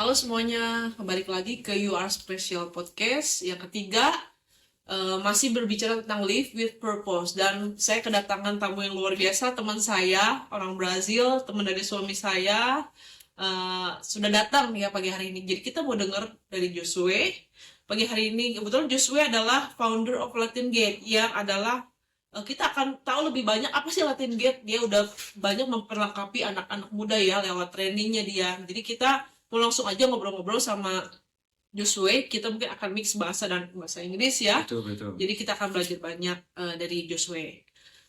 Halo semuanya, kembali lagi ke You Are Special Podcast yang ketiga, masih berbicara tentang Live with Purpose. Dan saya kedatangan tamu yang luar biasa, teman saya, orang Brazil, teman dari suami saya, sudah datang ya pagi hari ini. Jadi kita mau dengar dari Josue. Pagi hari ini, kebetulan Josue adalah founder of Latingate, yang adalah kita akan tahu lebih banyak apa sih Latingate. Dia udah banyak memperlengkapi anak-anak muda ya lewat trainingnya dia. Jadi kita mau langsung aja ngobrol-ngobrol sama Josue. Kita mungkin akan mix bahasa dan bahasa Inggris ya. Betul. Jadi kita akan belajar banyak dari Josue.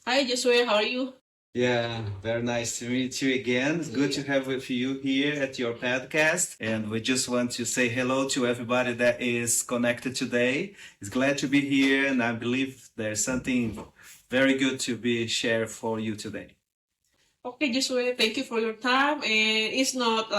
Hi Josue, how are you? Yeah, very nice to meet you again. It's good to have with you here at your podcast. And we just want to say hello to everybody that is connected today. It's glad to be here, and I believe there's something very good to be shared for you today. Okay, Josue, thank you for your time. And it's not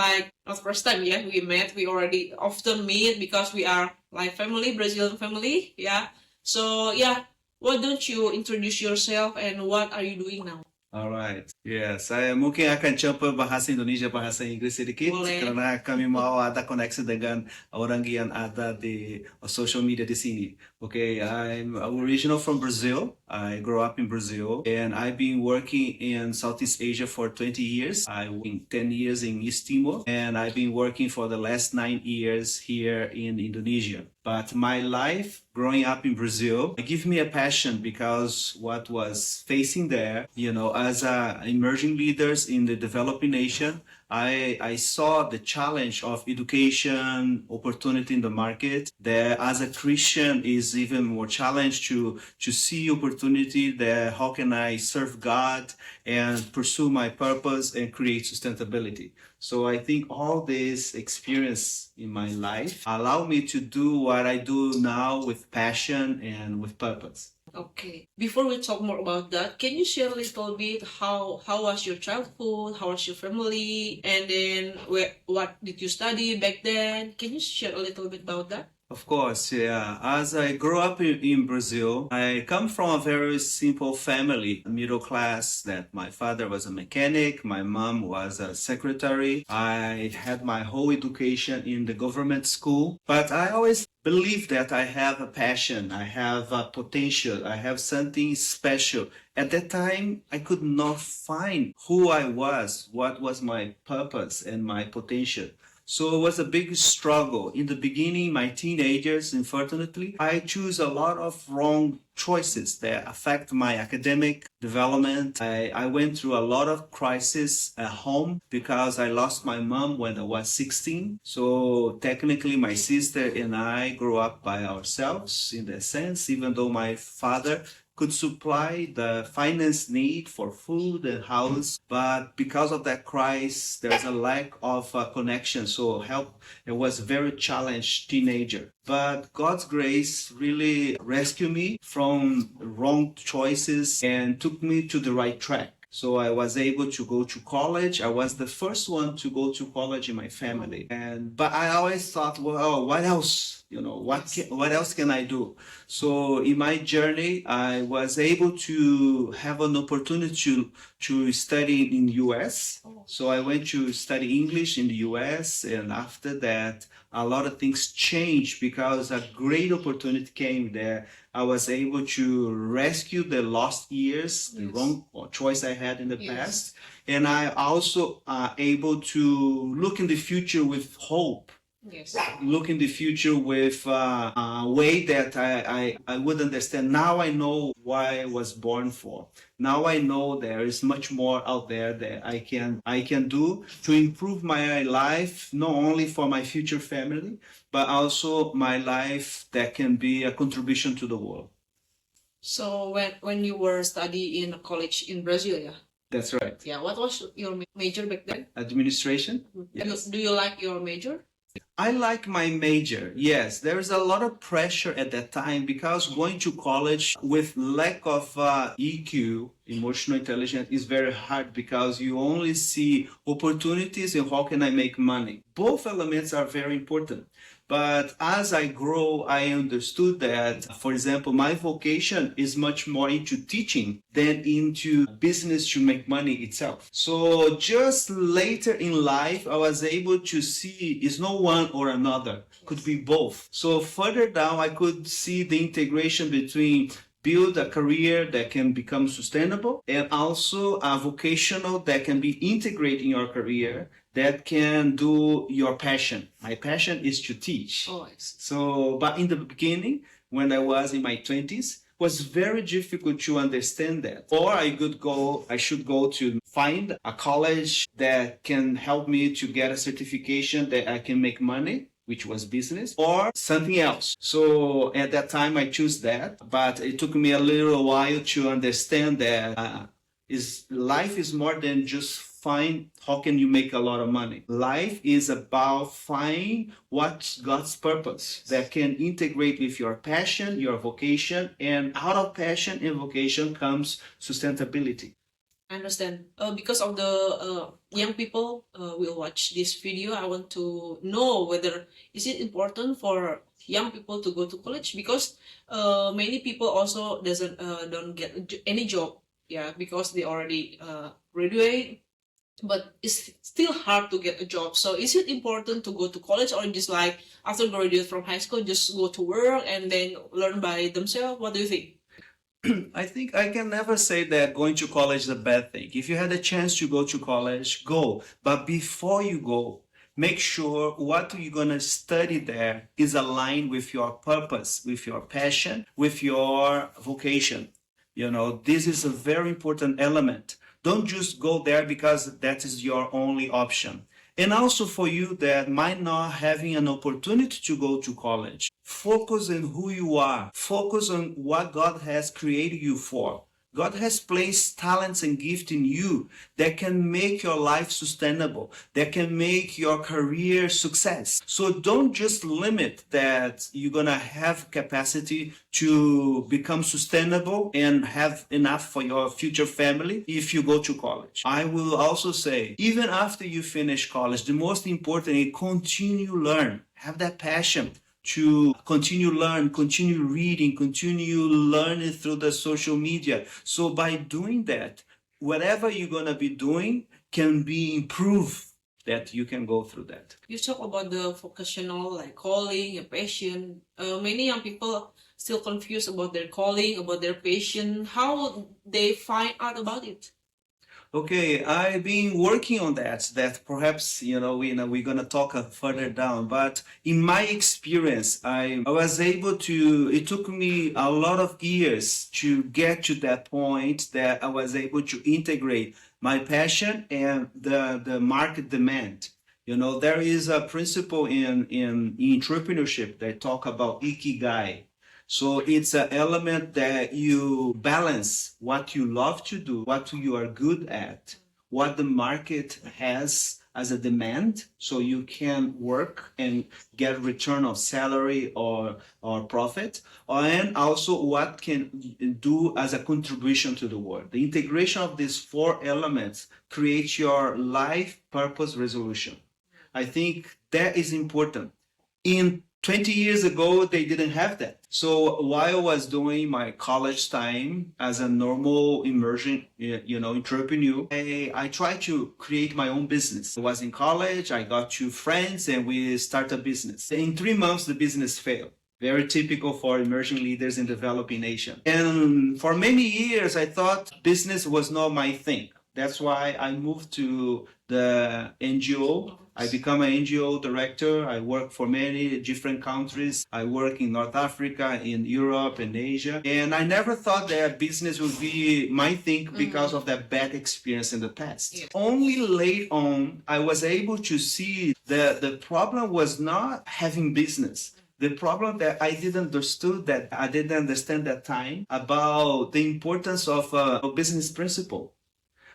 first time, yeah, we met. We already often meet because we are like family, Brazilian family, yeah. So, yeah, why don't you introduce yourself and what are you doing now? Alright. Ya, saya mungkin akan coba bahasa Indonesia, bahasa Inggris sedikit. Boleh. Karena kami mau ada koneksi dengan orang yang ada di social media di sini. Okay, I'm original from Brazil. I grew up in Brazil and I've been working in Southeast Asia for 20 years. I worked 10 years in East Timor and I've been working for the last 9 years here in Indonesia. But my life growing up in Brazil gave me a passion because what was facing there, as emerging leaders in the developing nation, I saw the challenge of education, opportunity in the market. That as a Christian is even more challenged to see opportunity that how can I serve God and pursue my purpose and create sustainability. So I think all this experience in my life allow me to do what I do now with passion and with purpose. Okay. Before we talk more about that, can you share a little bit how was your childhood, how was your family, and then what did you study back then? Can you share a little bit about that? Of course, yeah. As I grew up in Brazil, I come from a very simple family, middle class, that my father was a mechanic, my mom was a secretary. I had my whole education in the government school, but I always believe that I have a passion, I have a potential, I have something special. At that time, I could not find who I was, what was my purpose and my potential. So it was a big struggle. In the beginning, my teenagers, unfortunately, I choose a lot of wrong choices that affect my academic development. I went through a lot of crisis at home because I lost my mom when I was 16. So technically, my sister and I grew up by ourselves in that sense, even though my father could supply the finance need for food and house, but because of that crisis, there's a lack of connection. So help, it was a very challenged teenager. But God's grace really rescued me from wrong choices and took me to the right track. So I was able to go to college. I was the first one to go to college in my family. But I always thought, well, what else? What else can I do? So in my journey, I was able to have an opportunity to study in US. So I went to study English in the US, and after that, a lot of things changed because a great opportunity came there. I was able to rescue the lost years, the wrong choice I had in the past. And I also able to look in the future with hope. Yes. Look in the future with a way that I would understand. Now I know why I was born for. Now I know there is much more out there that I can do to improve my life, not only for my future family, but also my life that can be a contribution to the world. So when you were studying in college in Brazil, yeah? That's right. Yeah, what was your major back then? Administration? Yes. Do you like your major? I like my major. Yes, there is a lot of pressure at that time because going to college with lack of EQ, emotional intelligence, is very hard because you only see opportunities and how can I make money. Both elements are very important. But as I grow, I understood that, for example, my vocation is much more into teaching than into business to make money itself. So just later in life, I was able to see it's no one or another, could be both. So further down, I could see the integration between build a career that can become sustainable and also a vocational that can be integrated in your career that can do your passion. My passion is to teach. Oh, I see. So, but in the beginning, when I was in my 20s, was very difficult to understand that. Or I should go to find a college that can help me to get a certification that I can make money, which was business, or something else. So at that time I chose that, but it took me a little while to understand that life is more than just find how can you make a lot of money. Life is about find what's God's purpose that can integrate with your passion, your vocation, and out of passion and vocation comes sustainability. I understand. Because of the young people will watch this video, I want to know whether is it important for young people to go to college, because many people also don't get any job, yeah, because they already graduate, but it's still hard to get a job. So is it important to go to college, or just like after graduate from high school, just go to work and then learn by themselves? What do you think? I think I can never say that going to college is a bad thing. If you had a chance to go to college, go. But before you go, make sure what you're going to study there is aligned with your purpose, with your passion, with your vocation. You know, this is a very important element. Don't just go there because that is your only option. And also for you that might not having an opportunity to go to college, focus on who you are. Focus on what God has created you for. God has placed talents and gifts in you that can make your life sustainable, that can make your career success. So don't just limit that you're going to have capacity to become sustainable and have enough for your future family if you go to college. I will also say, even after you finish college, the most important is continue learn. Have that passion to continue learn, continue reading, continue learning through the social media. So by doing that, whatever you're going to be doing can be improved, that you can go through that. You talk about the vocational, like calling, a passion. Many young people still confused about their calling, about their passion. How they find out about it? Okay, I've been working on that perhaps, we're going to talk further down. But in my experience, I was able to, it took me a lot of years to get to that point that I was able to integrate my passion and the market demand. You know, there is a principle in entrepreneurship that talk about ikigai. So it's an element that you balance what you love to do, what you are good at, what the market has as a demand, so you can work and get return of salary or profit, and also what can do as a contribution to the world. The integration of these four elements creates your life purpose resolution. I think that is important. In 20 years ago, they didn't have that. So while I was doing my college time as a normal immersion, entrepreneur, I tried to create my own business. I was in college, I got two friends, and we started a business. In 3 months, the business failed. Very typical for emerging leaders in developing nations. And for many years, I thought business was not my thing. That's why I moved to the NGO. I become an NGO director. I work for many different countries. I work in North Africa, in Europe, and Asia. And I never thought that business would be my thing because of that bad experience in the past. Yeah. Only late on, I was able to see that the problem was not having business. The problem that I didn't understand that time about the importance of a business principle.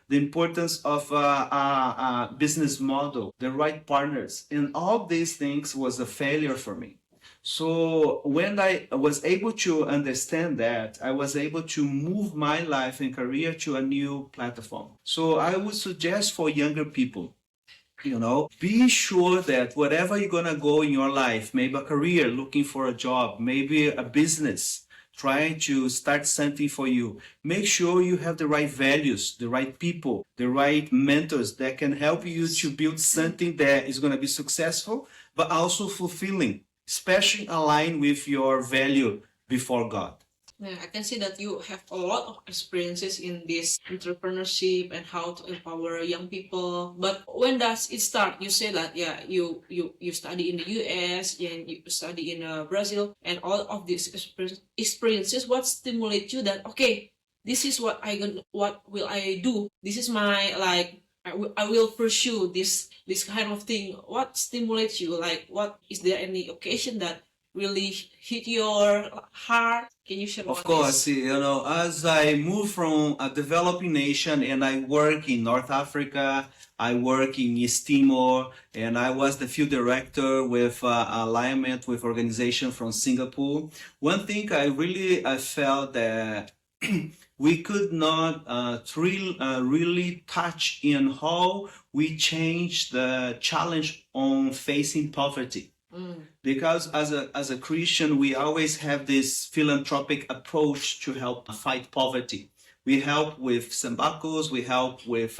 The importance of a business model, the right partners, and all these things was a failure for me. So when I was able to understand that, I was able to move my life and career to a new platform. So I would suggest for younger people, Be sure that whatever you're gonna go in your life, maybe a career, looking for a job, maybe a business, trying to start something for you, make sure you have the right values, the right people, the right mentors that can help you to build something that is gonna be successful, but also fulfilling, especially aligned with your value before God. Yeah, I can see that you have a lot of experiences in this entrepreneurship and how to empower young people. But when does it start? You say that you study in the US and you study in Brazil and all of these experiences. What stimulates you that okay, this is what what will I do? This is my I will pursue this kind of thing. What stimulates you? Like, what is there any occasion that really hit your heart? Can you share Of what course, is? as I move from a developing nation and I work in North Africa, I work in East Timor, and I was the field director with alignment with organization from Singapore. One thing I felt that we could not really touch in how we change the challenge on facing poverty. Because as a Christian, we always have this philanthropic approach to help fight poverty. We help with sambacos, we help with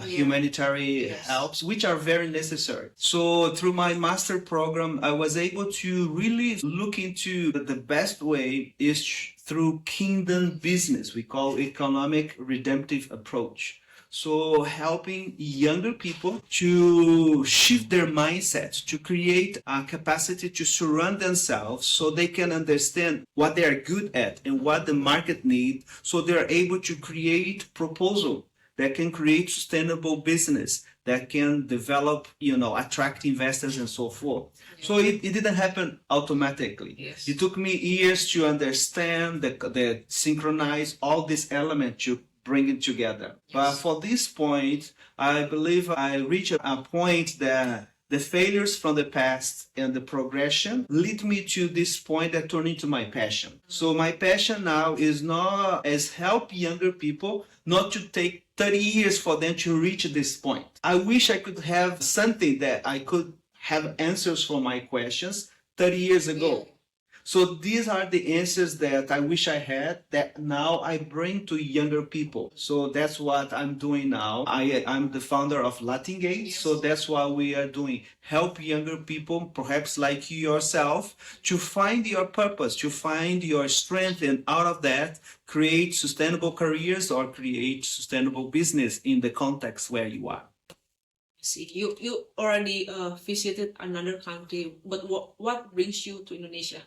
humanitarian helps, which are very necessary. So through my master program, I was able to really look into the best way is through kingdom business. We call economic redemptive approach. So helping younger people to shift their mindset, to create a capacity to surround themselves so they can understand what they are good at and what the market needs, so they're able to create proposal that can create sustainable business, that can develop, attract investors and so forth. So it didn't happen automatically. Yes. It took me years to understand, the synchronize all these elements to bring it together. Yes. But for this point, I believe I reached a point that the failures from the past and the progression lead me to this point that turned into my passion. So my passion now is not as help younger people not to take 30 years for them to reach this point. I wish I could have something that I could have answers for my questions 30 years ago. So these are the answers that I wish I had that now I bring to younger people. So that's what I'm doing now. I'm the founder of Latingate. Yes. So that's what we are doing. Help younger people, perhaps like you yourself, to find your purpose, to find your strength, and out of that, create sustainable careers or create sustainable business in the context where you are. See, you already visited another country, but what brings you to Indonesia?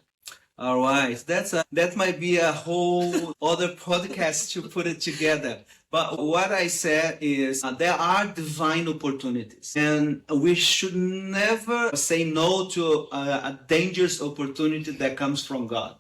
All right, that might be a whole other podcast to put it together. But what I said is there are divine opportunities, and we should never say no to a dangerous opportunity that comes from God.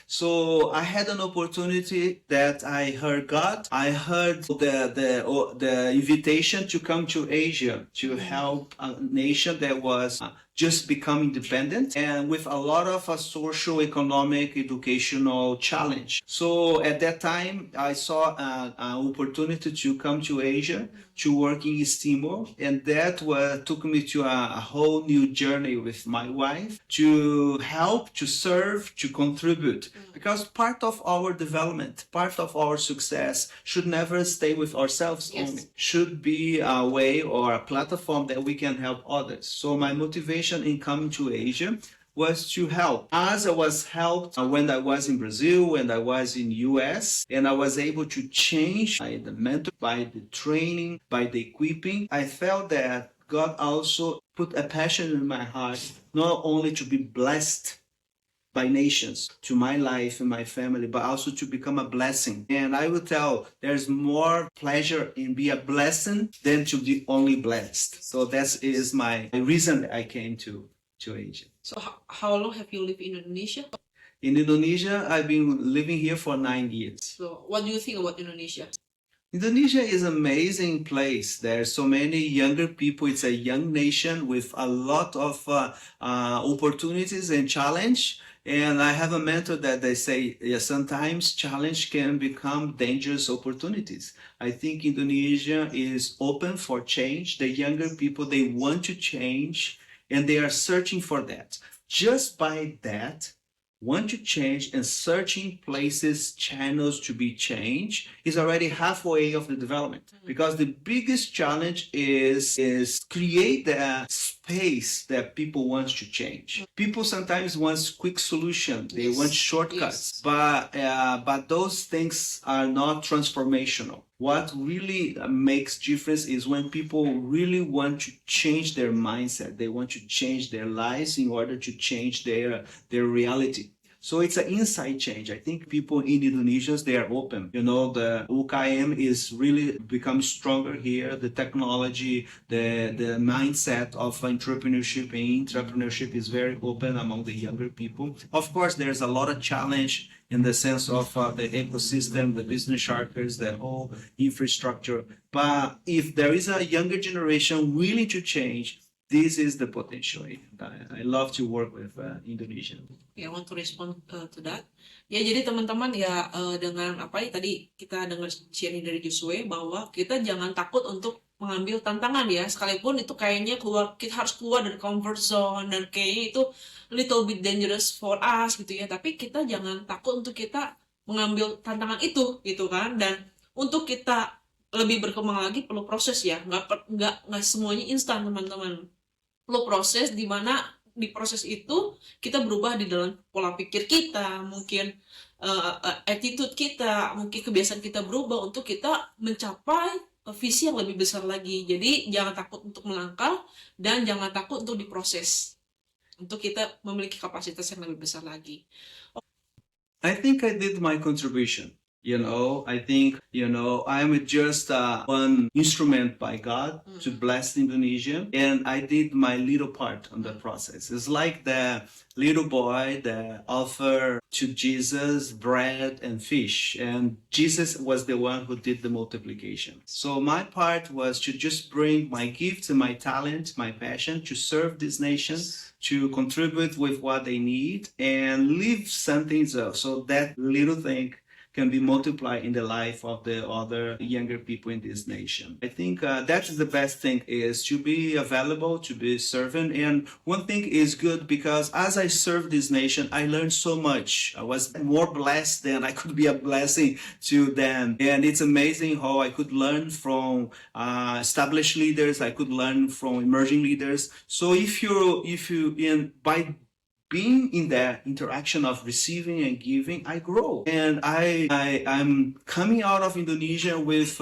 So I had an opportunity that I heard God. I heard the invitation to come to Asia to help a nation that was just become independent and with a lot of a social, economic, educational challenge. So at that time, I saw an opportunity to come to Asia to work in East Timor, and that took me to a whole new journey with my wife to help, to serve, to contribute. Because part of our development, part of our success should never stay with ourselves only. Should be a way or a platform that we can help others. So my motivation in coming to Asia was to help. As I was helped when I was in Brazil, when I was in US, and I was able to change by the mentor, by the training, by the equipping, I felt that God also put a passion in my heart, not only to be blessed by nations, to my life and my family, but also to become a blessing. And I will tell, there's more pleasure in being a blessing than to be only blessed. So that is my reason I came to Asia. So how long have you lived in Indonesia? In Indonesia, I've been living here for 9 years. So what do you think about Indonesia? Indonesia is an amazing place. There are so many younger people. It's a young nation with a lot of opportunities and challenge. And I have a mentor that they say, yeah, sometimes challenge can become dangerous opportunities. I think Indonesia is open for change. The younger people, they want to change and they are searching for that. Just by that, want to change and searching places, channels to be changed is already halfway of the development. Because the biggest challenge is create the space that people want to change. People sometimes want quick solution. They want shortcuts, but those things are not transformational. What really makes difference is when people really want to change their mindset. They want to change their lives in order to change their reality. So it's an inside change. I think people in Indonesia, they are open. You know, the UKM is really become stronger here. The technology, the mindset of entrepreneurship and entrepreneurship is very open among the younger people. Of course, there's a lot of challenge in the sense of the ecosystem, the business charters, the whole infrastructure. But if there is a younger generation willing to change, this is the potential. I love to work with Indonesia. I want to respond to that. Ya, jadi teman-teman ya, dengan apa ya tadi kita dengar sharing dari Josue bahwa kita jangan takut untuk mengambil tantangan ya, sekalipun itu kayaknya kita harus keluar dari comfort zone dan kayaknya itu little bit dangerous for us gitu ya. Tapi kita jangan takut untuk kita mengambil tantangan itu gitu kan. Dan untuk kita lebih berkembang lagi perlu proses ya, nggak semuanya instan teman-teman. Perlu proses di mana di proses itu kita berubah di dalam pola pikir kita, mungkin attitude kita, mungkin kebiasaan kita berubah untuk kita mencapai visi yang lebih besar lagi. Jadi jangan takut untuk melangkah dan jangan takut untuk diproses untuk kita memiliki kapasitas yang lebih besar lagi. I think I did my contribution. I think, I'm just one instrument by God to bless Indonesia. And I did my little part on the process. It's like the little boy that offered to Jesus bread and fish. And Jesus was the one who did the multiplication. So my part was to just bring my gifts and my talent, my passion to serve this nation, to contribute with what they need and leave something so that little thing can be multiplied in the life of the other younger people in this nation. I think that's the best thing is to be available, to be servant. And one thing is good because as I serve this nation, I learned so much. I was more blessed than I could be a blessing to them. And it's amazing how I could learn from established leaders. I could learn from emerging leaders. So by being in that interaction of receiving and giving, I grow. And I'm coming out of Indonesia with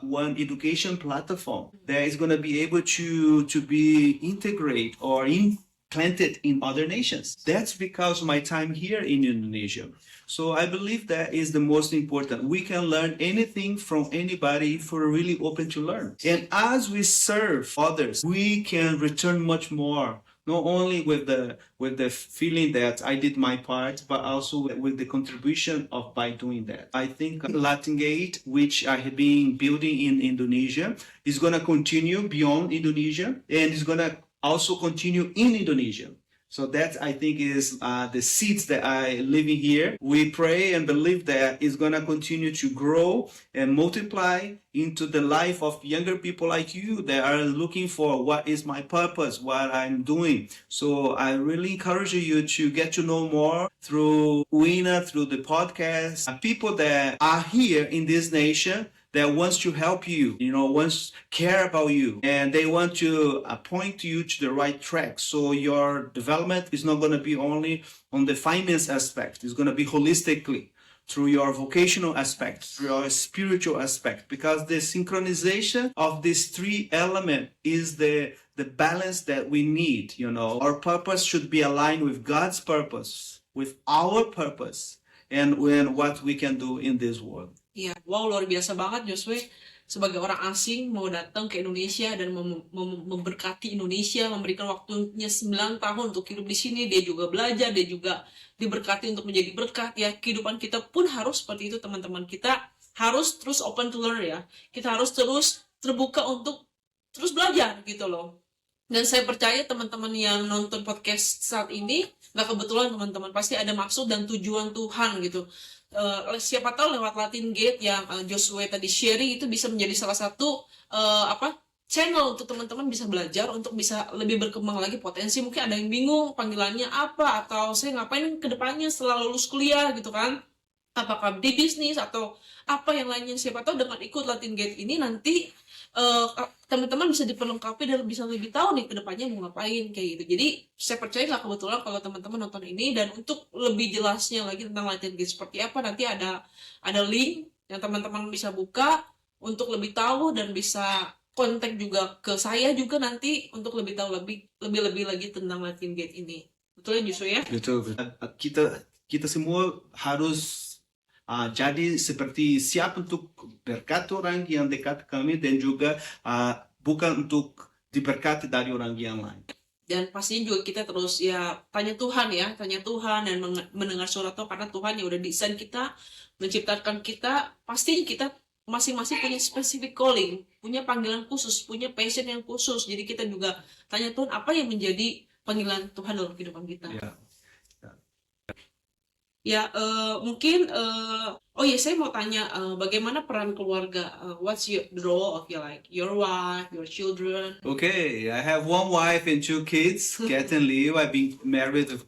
one education platform that is going to be able to be integrate or implanted in other nations. That's because of my time here in Indonesia. So I believe that is the most important. We can learn anything from anybody if we're really open to learn. And as we serve others, we can return much more. Not only with the feeling that I did my part, but also with the contribution of by doing that. I think Latingate, which I have been building in Indonesia, is going to continue beyond Indonesia and is going to also continue in Indonesia. So that I think is the seeds that I live in here. We pray and believe that it's going to continue to grow and multiply into the life of younger people like you that are looking for what is my purpose, what I'm doing. So I really encourage you to get to know more through Uina, through the podcast, people that are here in this nation that wants to help you, wants care about you, and they want to point you to the right track. So your development is not going to be only on the finance aspect. It's going to be holistically through your vocational aspect, through your spiritual aspect, because the synchronization of these three elements is the balance that we need. Our purpose should be aligned with God's purpose, with our purpose, and what we can do in this world. Iya, wow, luar biasa banget Josue sebagai orang asing mau datang ke Indonesia dan memberkati Indonesia, memberikan waktunya 9 tahun untuk hidup di sini. Dia juga belajar, dia juga diberkati untuk menjadi berkat ya. Kehidupan kita pun harus seperti itu teman-teman. Kita harus terus open to learn ya. Kita harus terus terbuka untuk terus belajar gitu loh. Dan saya percaya teman-teman yang nonton podcast saat ini, nggak kebetulan teman-teman, pasti ada maksud dan tujuan Tuhan gitu. Siapa tahu lewat Latingate yang Josue tadi sharing itu bisa menjadi salah satu channel untuk teman-teman bisa belajar, untuk bisa lebih berkembang lagi potensi. Mungkin ada yang bingung panggilannya apa, atau saya ngapain ke depannya setelah lulus kuliah gitu kan. Apakah di bisnis atau apa yang lainnya, siapa tahu dengan ikut Latingate ini nanti teman-teman bisa diperlengkapi dan bisa lebih tahu nih ke depannya mau ngapain kayak gitu. Jadi saya percaya nggak kebetulan kalau teman-teman nonton ini, dan untuk lebih jelasnya lagi tentang Latingate seperti apa, nanti ada link yang teman-teman bisa buka untuk lebih tahu, dan bisa kontak juga ke saya juga nanti untuk lebih tahu lebih lagi tentang Latingate ini. Betul ya Joshua ya? Betul. Kita semua harus jadi seperti siap untuk berkat orang yang dekat kami, dan juga bukan untuk diberkati dari orang yang lain. Dan pastinya juga kita terus ya tanya Tuhan dan mendengar suara Tuhan, karena Tuhan yang udah desain kita, menciptakan kita. Pastinya kita masing-masing punya specific calling, punya panggilan khusus, punya passion yang khusus. Jadi kita juga tanya Tuhan apa yang menjadi panggilan Tuhan dalam kehidupan kita. Ya, mungkin oh ya, saya mau tanya bagaimana peran keluarga? What's the role of your wife, your children? Okay, I have one wife and two kids, Kat and Leo. I've been married with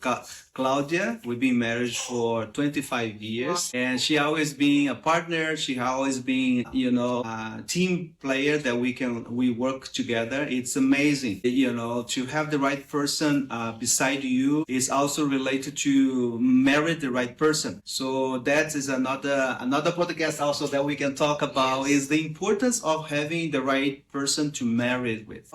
Claudia. We've been married for 25 years, and she always been a partner. She always been, a team player that we work together. It's amazing, to have the right person beside you is also related to marry the right person. So that is another podcast also that we can talk about, is the importance of having the right person to marry with.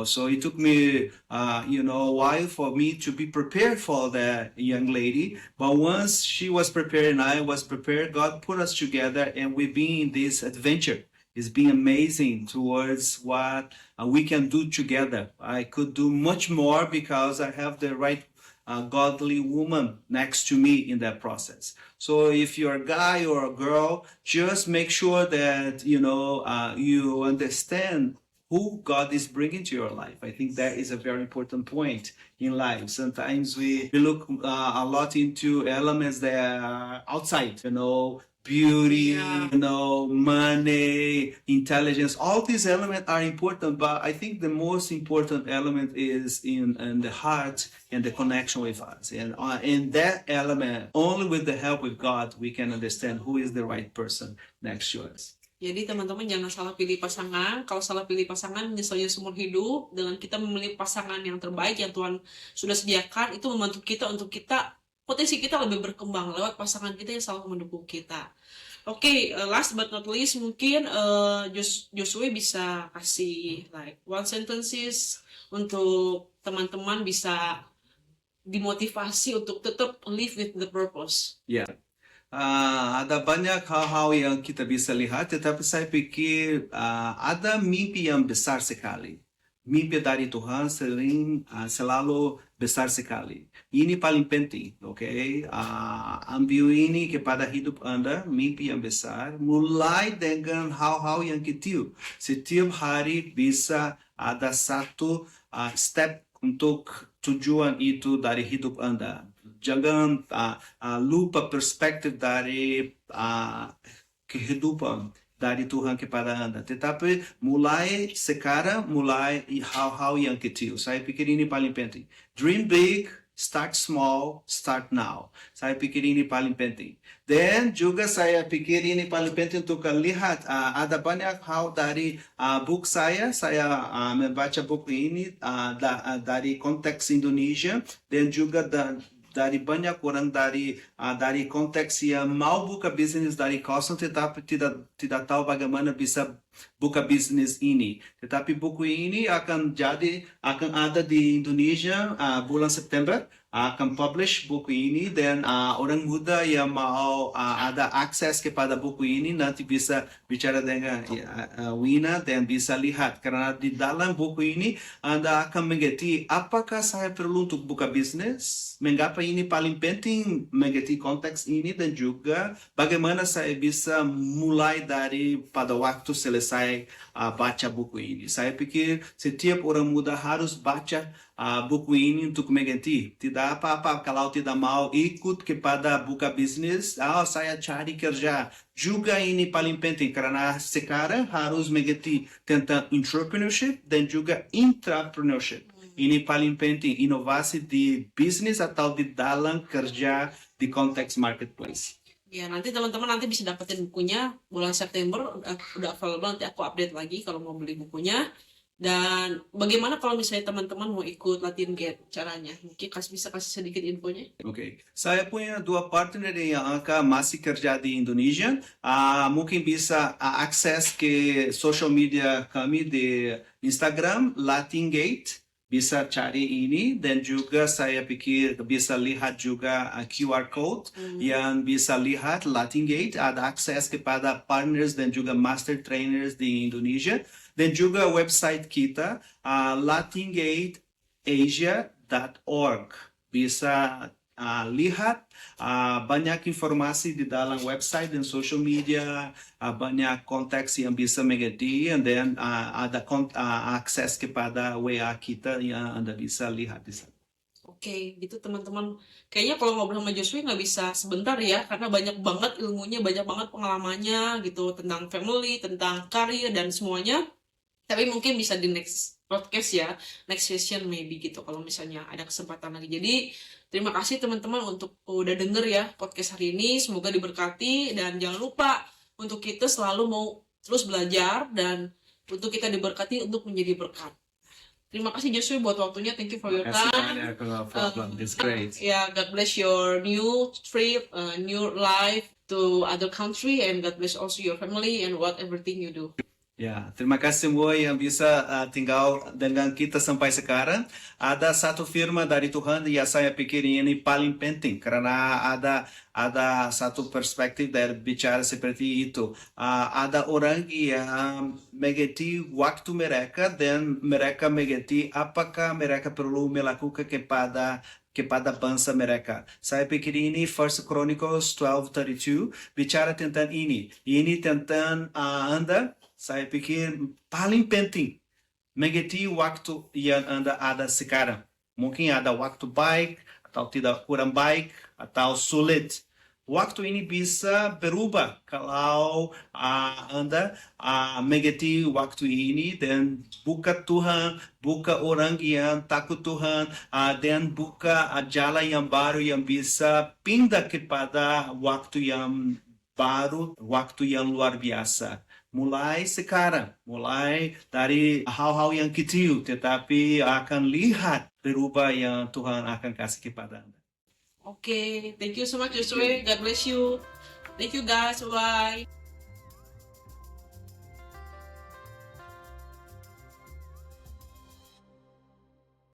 So it took me a while for me to be prepared for that young lady, but once she was prepared and I was prepared, God put us together, and we've been in this adventure. It's been amazing towards what we can do together. I could do much more because I have the right godly woman next to me in that process. So if you're a guy or a girl, just make sure that you understand who God is bringing to your life. I think that is a very important point in life. Sometimes we look a lot into elements that are outside, beauty, money, intelligence. All these elements are important, but I think the most important element is in the heart and the connection with us. And in that element, only with the help of God, we can understand who is the right person next to us. Jadi teman-teman jangan salah pilih pasangan. Kalau salah pilih pasangan, nyeselnya seumur hidup. Dengan kita memilih pasangan yang terbaik yang Tuhan sudah sediakan, itu membantu kita untuk potensi kita lebih berkembang lewat pasangan kita yang selalu mendukung kita. Oke, last but not least, mungkin Josue bisa kasih one sentences untuk teman-teman bisa dimotivasi untuk tetap live with the purpose. Yeah. Ada banyak hal-hal yang kita bisa lihat, tetapi saya pikir ada mimpi yang besar sekali. Mimpi dari Tuhan selalu besar sekali. Ini paling penting, okay? Ambil ini kepada hidup Anda, mimpi yang besar. Mulai dengan hal-hal yang kecil. Setiap hari bisa ada satu step untuk tujuan itu dari hidup Anda. Jangan lupa perspektif dari kehidupan dari Tuhan kepada Anda. Tetapi mulai sekarang, mulai hal-hal yang kecil. Saya pikir ini paling penting. Dream big, start small, start now. Saya pikir ini paling penting. Dan juga saya pikir ini paling penting untuk lihat ada banyak hal dari buku saya. Saya membaca buku ini dari konteks Indonesia, dan juga dari banyak orang dari konteks yang mau buka bisnis dari kosong, tetapi tidak tahu bagaimana bisa buka bisnis ini. Tetapi buku ini akan ada di Indonesia bulan September. akan publish buku ini dan orang muda yang mau ada akses kepada buku ini nanti bisa bicara dengan Wina dan bisa lihat karena di dalam buku ini Anda akan mengerti apakah saya perlu untuk buka bisnis, mengapa ini paling penting, mengerti konteks ini dan juga bagaimana saya bisa mulai dari pada waktu selesai baca buku ini. Saya pikir setiap orang muda harus baca buku ini untuk mengerti. Tidak apa-apa kalau tidak mau ikut kepada buka bisnis, saya cari kerja. Juga ini paling penting karena sekarang harus mengerti tentang entrepreneurship dan juga intrapreneurship. Ini paling penting, inovasi di bisnis atau di dalam kerja di konteks marketplace. Ya, nanti teman-teman nanti bisa dapetin bukunya bulan September, udah available, nanti aku update lagi kalau mau beli bukunya. Dan bagaimana kalau misalnya teman-teman mau ikut Latingate caranya? Mungkin bisa kasih sedikit infonya. Oke, saya punya dua partner yang masih kerja di Indonesia. Mungkin bisa akses ke social media kami di Instagram Latingate. Bisa cari ini dan juga saya pikir bisa lihat juga QR code yang bisa lihat Latingate, ada akses kepada partners dan juga master trainers di Indonesia dan juga website kita latingateasia.org. Bisa lihat banyak informasi di dalam website dan social media, banyak konteks yang bisa mengerti dan ada akses kepada WA kita yang Anda bisa lihat di sana. Oke, gitu teman-teman. Kayaknya kalau ngobrol sama Josue nggak bisa sebentar ya, karena banyak banget ilmunya, banyak banget pengalamannya gitu tentang family, tentang karir dan semuanya. Tapi mungkin bisa di next podcast ya, next session maybe gitu kalau misalnya ada kesempatan lagi. Jadi terima kasih teman-teman untuk udah denger ya podcast hari ini. Semoga diberkati dan jangan lupa untuk kita selalu mau terus belajar dan untuk kita diberkati untuk menjadi berkat. Terima kasih Josue buat waktunya. Thank you for your time. No problem. It's great. Yeah, God bless your new trip, new life to other country, and God bless also your family and what everything you do. Ya, terima kasih semua yang bisa tinggal dengan kita sampai sekarang. Ada satu firman dari Tuhan yang saya pikir ini paling penting karena ada satu perspektif dari bicara seperti itu. Ada orang yang mengerti waktu mereka dan mereka mengerti apakah mereka perlu melakukan kepada bangsa mereka. Saya pikir ini First Chronicles 12:32 bicara tentang ini. Ini tentang Anda. Saya pikir paling penting mengerti waktu yang Anda ada sekarang. Mungkin ada waktu baik atau tidak kurang baik atau sulit. Waktu ini bisa berubah kalau Anda mengerti waktu ini dan buka Tuhan, buka orang yang takut Tuhan, dan buka jalan yang baru yang bisa pindah kepada waktu yang baru, waktu yang luar biasa. Mulai sekarang, mulai dari hal-hal yang kecil, tetapi akan lihat berubah yang Tuhan akan kasih kepada Anda. Okay, thank you so much Josue. God bless you. Thank you guys. Bye.